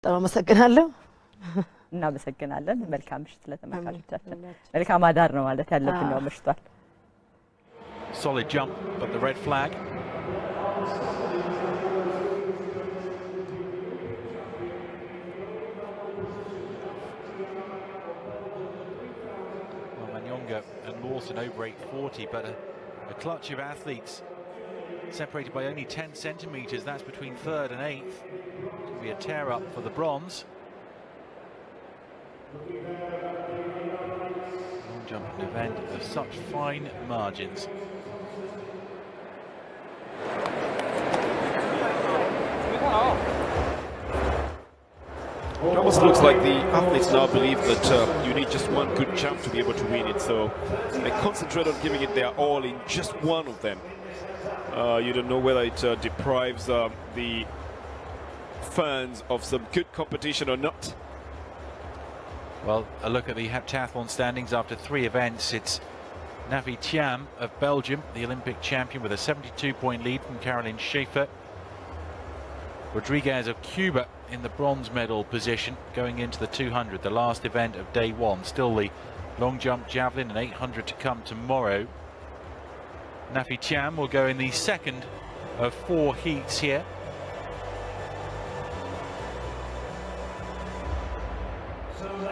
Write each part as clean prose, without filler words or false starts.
በጣም አመሰግናለሁ እናመሰግናለን መልካም ምሽት ለተመልካቾቻችን መልካም አዳር ነው ማለት ያለብን ነው ምሽቷል solid jump but the red flag Manyonga and Lawson over 840 but a clutch of athletes separated by only 10 centimeters that's between 3rd and 8th could be a tear up for the bronze long jump an event of such fine margins It almost looks like the athletes now believe that you need just one good jump to be able to win it, so they concentrate on giving it their all in just one of them. You don't know whether it deprives the fans of some good competition or not. Well, a look at the heptathlon standings after 3 events. It's Nafi Thiam of Belgium, the Olympic champion, with a 72-point lead from Caroline Schaefer. Rodriguez of Cuba in the bronze medal position going into the 200, the last event of day 1. Still the long jump, javelin and 800 to come tomorrow. Nafi Thiam will go in the second of 4 heats here.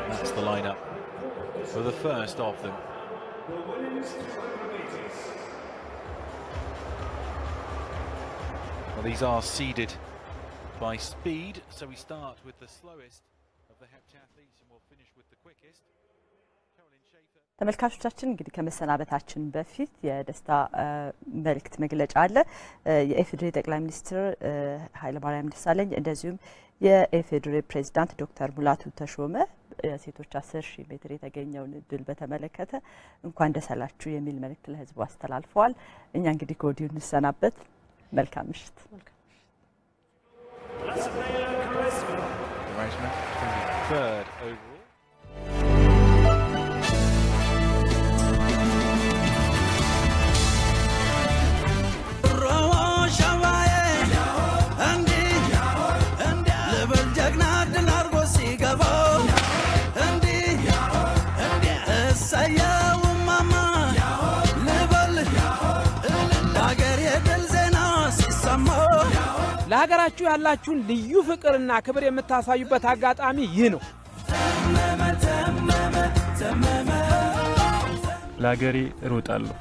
That's the lineup for the first of them. Well, these are seeded by speed, so we start with the slowest of the heptathletes and we'll finish with the quickest. ተመልካቾቻችን እንግዲህ ከመሰናበታችን በፊት የደስታ መልእክት መግለጫ አለ የኢፌዴሪ ጠቅላይ ሚኒስትር ኃይለ ማርያም ደሳለኝ እንደዚሁም የኢፌዴሪ ፕሬዝዳንት ዶክተር ሙላቱ ተሾመ ሴቶች 10,000 ሜትር የተገኘውን ድል በተመለከተ እንኳን ደስ አላችሁ የሚል መልእክት ለህዝቡ አስተላልፈዋል እኛ እንግዲህ ከወዲሁ እንሰናበት መልካም ምሽት Third overall. ለሀገራችሁ ያላችሁን ልዩ ፍቅርና ክብር የምታሳዩበት አጋጣሚ ይህ ነው ለሀገሬ እሮጣለሁ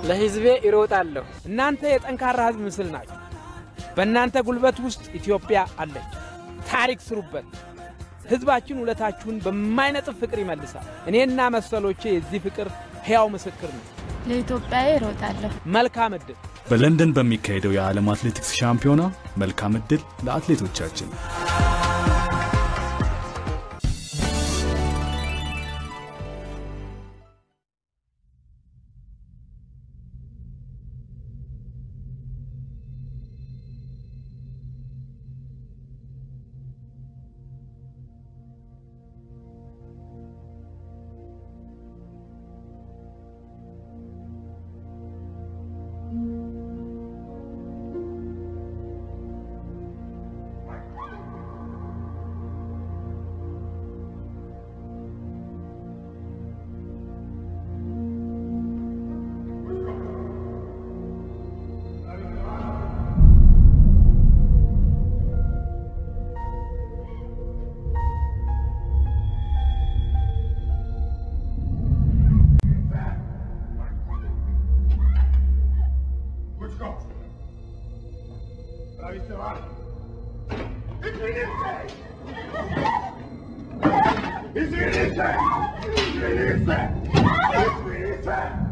ለህዝቤ እሮጣለሁ እናንተ የጠንካራ ህዝብ ምስል ናችሁ በእናንተ ጉልበት ውስጥ ኢትዮጵያ አለች ታሪክ ስሩበት ህዝባችን ውለታችሁን በማይነጥፍ ፍቅር ይመልሳል እኔና መሰሎቼ የዚህ ፍቅር ሕያው ምስክር ነን ለኢትዮጵያ እሮጣለሁ መልካም እድል በለንደን በሚካሄደው የዓለም አትሌቲክስ ሻምፒዮና መልካም እድል ለአትሌቶቻችን It's